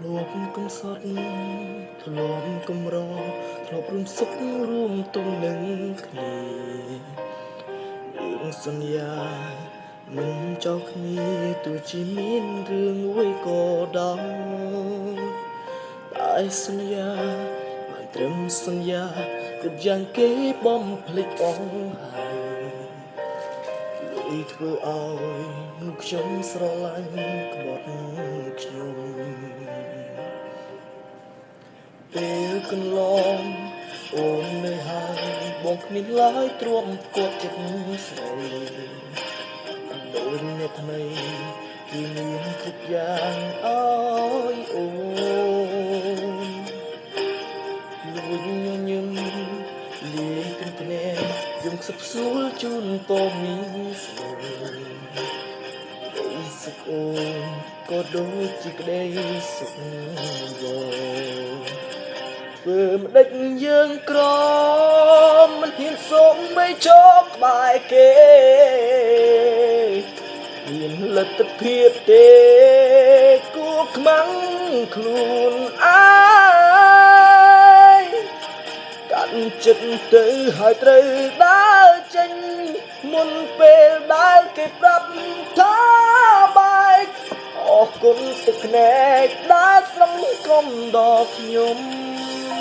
ធ្លាប់កំសត់ធ្លាប់កំរធ្លាប់រួមសុខរួមទុំនឹងគ្នាយើងសន្យាមិនចោលគ្នាទោះជាមានរឿងមួយក៏ដោយតែសន្យាបានត្រឹមសន្យាគិតយ៉ាងគេបំភ្លេចអស់ហើយលុយធ្វើឲ្យនោះខ្ញុំស្រឡាញ់ក្បត់ខ្ញុំពេលកន្លងអូននៅហើយបងគ្មានឡើយទ្រាំគាត់ចិត្តស្រីដូចអ្នកថ្មីគឺមានគ្រប់យ៉ាងអើយអូនលួចញញឹមលាយទឹកភ្នែកយើងខ្សឹបខ្សួលជូនពរមានស្នេហ៍សុខអូនក៏ដូចជាក្តីសុខយកធ្វើម្ដេចយើងក្រមិនហ៊ានសូមបីចោលក្បែរគេមានលទ្ធភាពទេគួខ្មាំងខ្លួនឯងកាន់ចិត្តទៅហើយត្រូវដើរចេញមុនពេលដែលគេប្រាប់ថាបែកអរគុណទឹកភ្នែកដែលស្រង់កុំដល់ខ្ញុំ